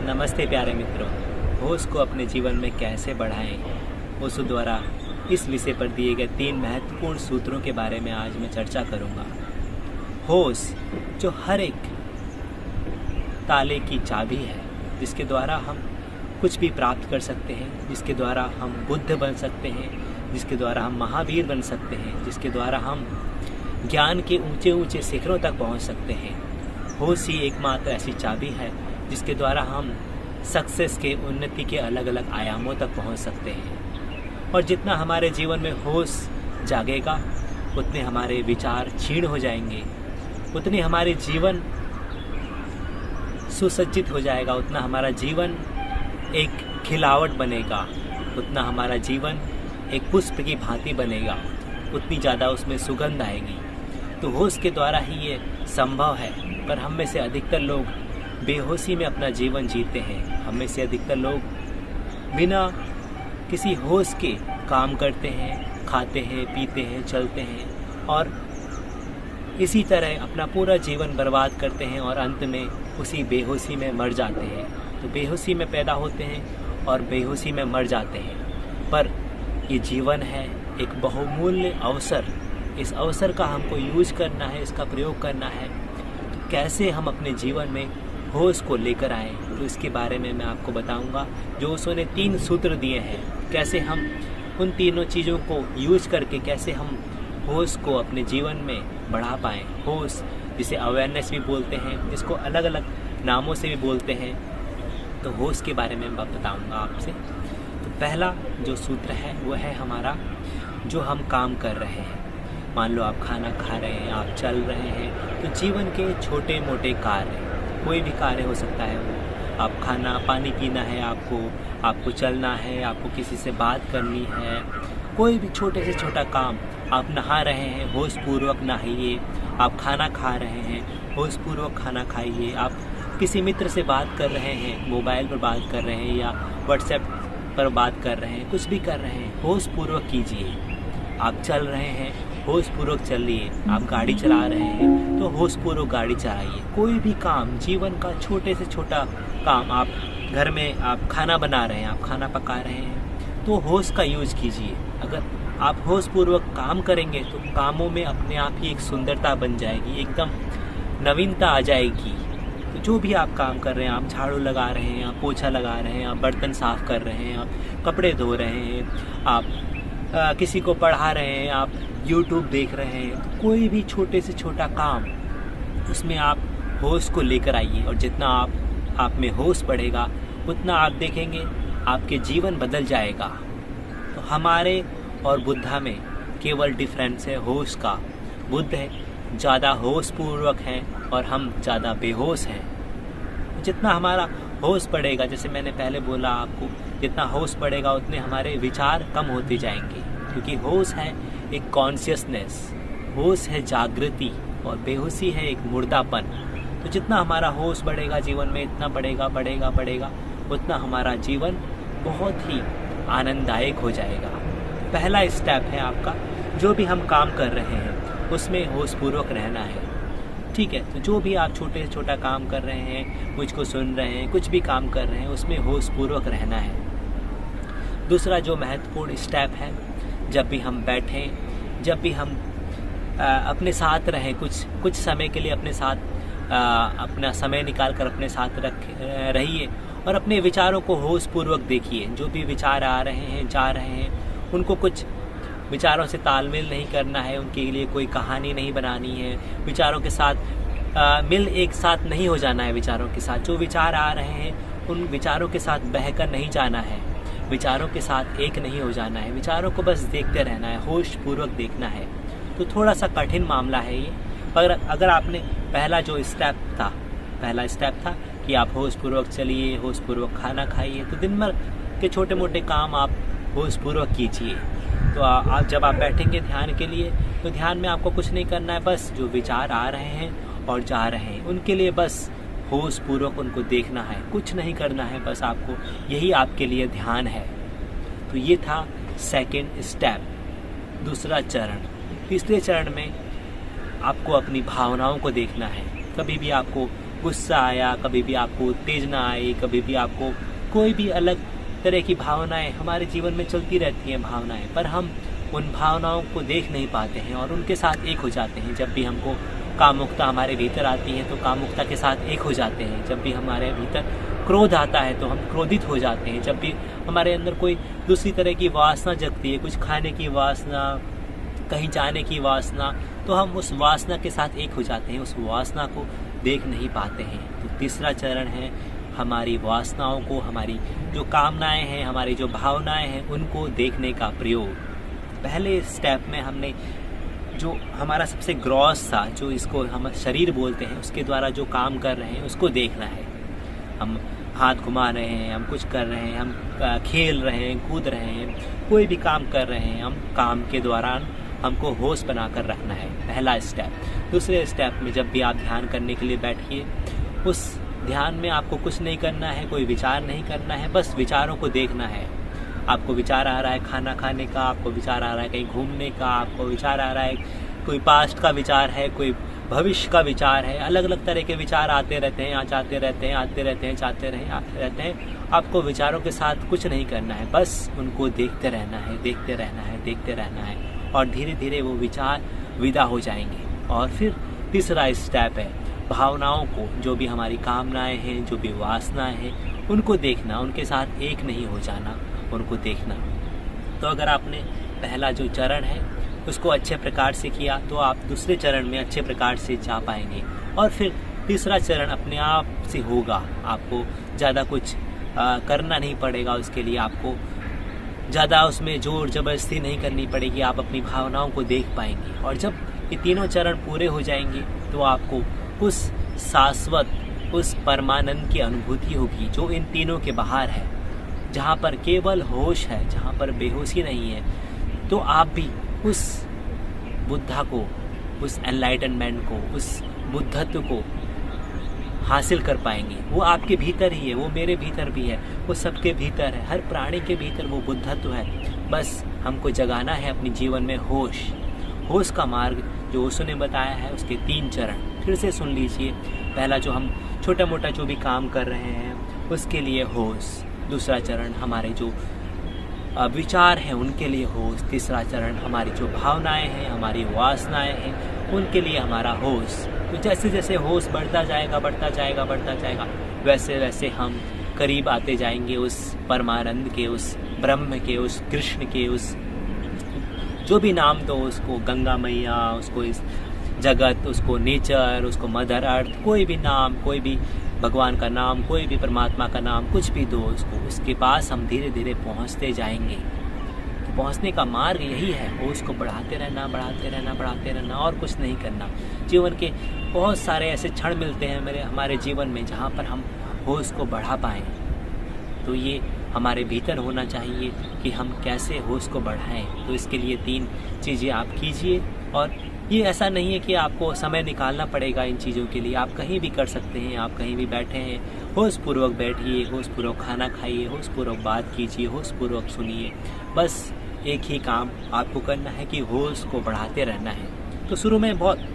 नमस्ते प्यारे मित्रों, होश को अपने जीवन में कैसे बढ़ाएं, ओशो द्वारा इस विषय पर दिए गए 3 महत्वपूर्ण सूत्रों के बारे में आज मैं चर्चा करूंगा। होश जो हर एक ताले की चाबी है, जिसके द्वारा हम कुछ भी प्राप्त कर सकते हैं, जिसके द्वारा हम बुद्ध बन सकते हैं, जिसके द्वारा हम महावीर बन सकते हैं, जिसके द्वारा हम ज्ञान के ऊंचे ऊंचे शिखरों तक पहुंच सकते हैं। होश ही एकमात्र ऐसी चाबी है जिसके द्वारा हम सक्सेस के, उन्नति के अलग अलग आयामों तक पहुंच सकते हैं। और जितना हमारे जीवन में होश जागेगा, उतने हमारे विचार क्षीण हो जाएंगे, उतनी हमारे जीवन सुसज्जित हो जाएगा, उतना हमारा जीवन एक खिलावट बनेगा, उतना हमारा जीवन एक पुष्प की भांति बनेगा, उतनी ज़्यादा उसमें सुगंध आएगी। तो होश के द्वारा ही ये संभव है। पर हम में से अधिकतर लोग बेहोशी में अपना जीवन जीते हैं। हम में से अधिकतर लोग बिना किसी होश के काम करते हैं, खाते हैं, पीते हैं, चलते हैं और इसी तरह अपना पूरा जीवन बर्बाद करते हैं और अंत में उसी बेहोशी में मर जाते हैं। तो बेहोशी में पैदा होते हैं और बेहोशी में मर जाते हैं। पर ये जीवन है एक बहुमूल्य अवसर। इस अवसर का हमको यूज करना है, इसका प्रयोग करना है। तो कैसे हम अपने जीवन में होश को लेकर आएँ, तो इसके बारे में मैं आपको बताऊंगा। जो ओशो ने 3 सूत्र दिए हैं, कैसे हम उन तीनों चीज़ों को यूज करके कैसे हम होश को अपने जीवन में बढ़ा पाएँ। होश जिसे अवेयरनेस भी बोलते हैं, जिसको अलग अलग नामों से भी बोलते हैं। तो होश के बारे में मैं बताऊंगा आपसे। तो पहला जो सूत्र है वो है हमारा, जो हम काम कर रहे हैं। मान लो आप खाना खा रहे हैं, आप चल रहे हैं, तो जीवन के छोटे मोटे कार्य, कोई भी कार्य हो सकता है वो। आप खाना पानी पीना है आपको चलना है, आपको किसी से बात करनी है, कोई भी छोटे से छोटा काम। आप नहा रहे हैं, होशपूर्वक नहाइए। आप खाना खा रहे हैं, होशपूर्वक खाना खाइए। आप किसी मित्र से बात कर रहे हैं, मोबाइल पर बात कर रहे हैं या व्हाट्सएप पर बात कर रहे हैं, कुछ भी कर रहे हैं, होशपूर्वक कीजिए। आप चल रहे हैं, होशपूर्वक चलिए। आप गाड़ी चला रहे हैं तो होशपूर्वक गाड़ी चलाइए। कोई भी काम, जीवन का छोटे से छोटा काम, आप घर में आप खाना बना रहे हैं, आप खाना पका रहे हैं, तो होश का यूज कीजिए। अगर आप होशपूर्वक काम करेंगे तो कामों में अपने आप ही एक सुंदरता बन जाएगी, एकदम नवीनता आ जाएगी। तो जो भी आप काम कर रहे हैं, आप झाड़ू लगा रहे हैं, आप पोछा लगा रहे हैं, आप बर्तन साफ़ कर रहे हैं, आप कपड़े धो रहे हैं, आप किसी को पढ़ा रहे हैं, आप YouTube देख रहे हैं, तो कोई भी छोटे से छोटा काम, उसमें आप होश को लेकर आइए। और जितना आप में होश बढ़ेगा, उतना आप देखेंगे आपके जीवन बदल जाएगा। तो हमारे और बुद्धा में केवल डिफरेंस है होश का। बुद्ध है ज़्यादा होशपूर्वक हैं और हम ज़्यादा बेहोश हैं। जितना हमारा होश बढ़ेगा, जैसे मैंने पहले बोला आपको, जितना होश बढ़ेगा उतने हमारे विचार कम होते जाएंगे। क्योंकि होश है एक कॉन्शियसनेस, होश है जागृति और बेहोशी है एक मुर्दापन। तो जितना हमारा होश बढ़ेगा जीवन में, इतना बढ़ेगा, उतना हमारा जीवन बहुत ही आनंददायक हो जाएगा। पहला स्टेप है आपका, जो भी हम काम कर रहे हैं उसमें होशपूर्वक रहना है। ठीक है, तो जो भी आप छोटे से छोटा काम कर रहे हैं, मुझको सुन रहे हैं, कुछ भी काम कर रहे हैं, उसमें होशपूर्वक रहना है। दूसरा जो महत्वपूर्ण स्टेप है, जब भी हम बैठें, जब भी हम अपने साथ रहें, कुछ समय के लिए अपने साथ अपना समय निकाल कर अपने साथ रहिए और अपने विचारों को होशपूर्वक देखिए। जो भी विचार आ रहे हैं, जा रहे हैं, उनको कुछ विचारों से तालमेल नहीं करना है, उनके लिए कोई कहानी नहीं बनानी है, विचारों के साथ मिल एक साथ नहीं हो जाना है। विचारों के साथ जो विचार आ रहे हैं, उन विचारों के साथ बहकर नहीं जाना है, विचारों के साथ एक नहीं हो जाना है, विचारों को बस देखते रहना है, होशपूर्वक देखना है। तो थोड़ा सा कठिन मामला है ये, पर अगर आपने पहला स्टेप था कि आप होशपूर्वक चलिए, होशपूर्वक खाना खाइए, तो दिन भर के छोटे मोटे काम आप होशपूर्वक कीजिए। तो आप जब आप बैठेंगे ध्यान के लिए, तो ध्यान में आपको कुछ नहीं करना है, बस जो विचार आ रहे हैं और जा रहे हैं उनके लिए बस होशपूर्वक उनको देखना है, कुछ नहीं करना है, बस आपको, यही आपके लिए ध्यान है। तो ये था सेकंड स्टेप, दूसरा चरण। तीसरे चरण में आपको अपनी भावनाओं को देखना है। कभी भी आपको गुस्सा आया, कभी भी आपको उत्तेजना आई, कभी भी आपको कोई भी अलग तरह की भावनाएं, हमारे जीवन में चलती रहती हैं भावनाएं, पर हम उन भावनाओं को देख नहीं पाते हैं और उनके साथ एक हो जाते हैं। जब भी हमको कामुकता हमारे भीतर आती है तो कामुकता के साथ एक हो जाते हैं। जब भी हमारे भीतर क्रोध आता है तो हम क्रोधित हो जाते हैं। जब भी हमारे अंदर कोई दूसरी तरह की वासना जगती है, कुछ खाने की वासना, कहीं जाने की वासना, तो हम उस वासना के साथ एक हो जाते हैं, उस वासना को देख नहीं पाते हैं। तो तीसरा चरण है हमारी वासनाओं को, हमारी जो कामनाएं हैं, हमारी जो भावनाएं हैं, उनको देखने का प्रयोग। पहले स्टेप में हमने जो हमारा सबसे ग्रॉस था, जो इसको हम शरीर बोलते हैं, उसके द्वारा जो काम कर रहे हैं उसको देखना है। हम हाथ घुमा रहे हैं, हम कुछ कर रहे हैं, हम खेल रहे हैं, कूद रहे हैं, कोई भी काम कर रहे हैं, हम काम के दौरान हमको होश बनाकर रखना है, पहला स्टेप। दूसरे स्टेप में जब भी आप ध्यान करने के लिए बैठिए, उस ध्यान में आपको कुछ नहीं करना है, कोई विचार नहीं करना है, बस विचारों को देखना है। आपको विचार आ रहा है खाना खाने का, आपको विचार आ रहा है कहीं घूमने का, आपको विचार आ रहा है कोई पास्ट का विचार है, कोई भविष्य का विचार है, अलग अलग तरह के विचार आते रहते हैं, जाते रहते हैं, आते रहते हैं, जाते रहते हैं। आपको विचारों के साथ कुछ नहीं करना है, बस उनको देखते रहना है, देखते रहना है, देखते रहना है, और धीरे धीरे वो विचार विदा हो जाएंगे। और फिर तीसरा स्टेप है भावनाओं को, जो भी हमारी कामनाएं हैं, जो भी वासनाएं हैं, उनको देखना, उनके साथ एक नहीं हो जाना, उनको देखना। तो अगर आपने पहला जो चरण है उसको अच्छे प्रकार से किया तो आप दूसरे चरण में अच्छे प्रकार से जा पाएंगे। और फिर तीसरा चरण अपने आप से होगा, आपको ज़्यादा कुछ करना नहीं पड़ेगा, उसके लिए आपको ज़्यादा उसमें जोर जबरदस्ती नहीं करनी पड़ेगी, आप अपनी भावनाओं को देख पाएंगे। और जब ये तीनों चरण पूरे हो जाएंगे तो आपको उस शाश्वत, उस परमानंद की अनुभूति होगी जो इन तीनों के बाहर है, जहाँ पर केवल होश है, जहाँ पर बेहोशी नहीं है। तो आप भी उस बुद्धा को, उस एनलाइटनमेंट को, उस बुद्धत्व को हासिल कर पाएंगे। वो आपके भीतर ही है, वो मेरे भीतर भी है, वो सबके भीतर है, हर प्राणी के भीतर वो बुद्धत्व है। बस हमको जगाना है अपने जीवन में होश। होश का मार्ग जो ओशो ने बताया है, उसके 3 चरण फिर से सुन लीजिए। पहला, जो हम छोटा मोटा जो भी काम कर रहे हैं उसके लिए होश। दूसरा चरण हमारे जो विचार हैं उनके लिए होश। तीसरा चरण हमारी जो भावनाएं हैं, हमारी वासनाएं हैं, उनके लिए हमारा होश। तो जैसे जैसे होश बढ़ता जाएगा, वैसे वैसे हम करीब आते जाएंगे उस परमानंद के, उस ब्रह्म के, उस कृष्ण के, उस जो भी नाम दो उसको, गंगा मैया, उसको इस जगत, उसको नेचर, उसको मदर अर्थ, कोई भी नाम, कोई भी भगवान का नाम, कोई भी परमात्मा का नाम, कुछ भी दो उसको, उसके पास हम धीरे धीरे पहुंचते जाएंगे। तो पहुंचने का मार्ग यही है, होश को बढ़ाते रहना, बढ़ाते रहना, बढ़ाते रहना, और कुछ नहीं करना। जीवन के बहुत सारे ऐसे क्षण मिलते हैं हमारे जीवन में जहाँ पर हम होश को बढ़ा पाएँ। तो ये हमारे भीतर होना चाहिए कि हम कैसे होश को बढ़ाएं। तो इसके लिए 3 चीज़ें आप कीजिए। और ये ऐसा नहीं है कि आपको समय निकालना पड़ेगा इन चीज़ों के लिए, आप कहीं भी कर सकते हैं। आप कहीं भी बैठे हैं, होशपूर्वक बैठिए, होशपूर्वक खाना खाइए, होशपूर्वक बात कीजिए, होशपूर्वक सुनिए। बस एक ही काम आपको करना है कि होश को बढ़ाते रहना है। तो शुरू में बहुत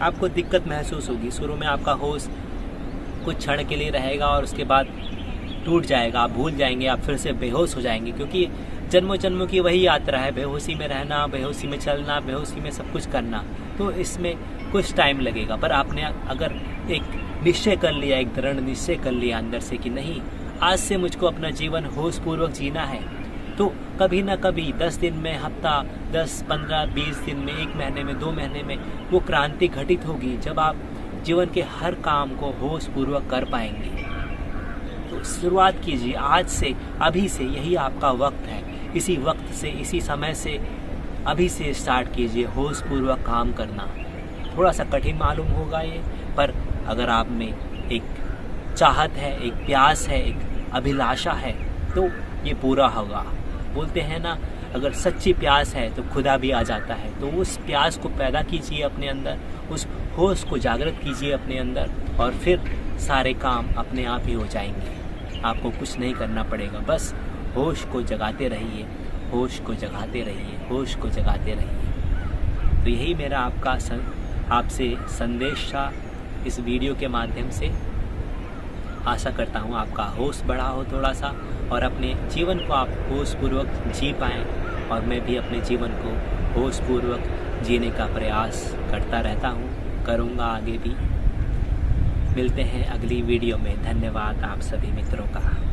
आपको दिक्कत महसूस होगी, शुरू में आपका होश कुछ क्षण के लिए रहेगा और उसके बाद टूट जाएगा, आप भूल जाएंगे, आप फिर से बेहोश हो जाएंगे, क्योंकि जन्मों जन्मों की वही यात्रा है, बेहोशी में रहना, बेहोशी में चलना, बेहोशी में सब कुछ करना। तो इसमें कुछ टाइम लगेगा, पर आपने अगर एक निश्चय कर लिया, एक दृढ़ निश्चय कर लिया अंदर से कि नहीं, आज से मुझको अपना जीवन होशपूर्वक जीना है, तो कभी ना कभी 10 दिन में, हफ्ता, 10, 15, 20 दिन में, 1 महीने में, 2 महीने में वो क्रांति घटित होगी जब आप जीवन के हर काम को होशपूर्वक कर पाएंगे। तो शुरुआत कीजिए आज से, अभी से, यही आपका वक्त है। इसी वक्त से, इसी समय से, अभी से स्टार्ट कीजिए होशपूर्वक काम करना। थोड़ा सा कठिन मालूम होगा ये, पर अगर आप में एक चाहत है, एक प्यास है, एक अभिलाषा है, तो ये पूरा होगा। बोलते हैं ना, अगर सच्ची प्यास है तो खुदा भी आ जाता है। तो उस प्यास को पैदा कीजिए अपने अंदर, उस होश को जागृत कीजिए अपने अंदर, और फिर सारे काम अपने आप ही हो जाएंगे। आपको कुछ नहीं करना पड़ेगा, बस होश को जगाते रहिए, होश को जगाते रहिए, होश को जगाते रहिए। तो यही मेरा आपका आपसे संदेश था इस वीडियो के माध्यम से। आशा करता हूँ आपका होश बढ़ा हो थोड़ा सा और अपने जीवन को आप होशपूर्वक जी पाएँ, और मैं भी अपने जीवन को होशपूर्वक जीने का प्रयास करता रहता हूँ, करूँगा आगे भी। मिलते हैं अगली वीडियो में। धन्यवाद आप सभी मित्रों का।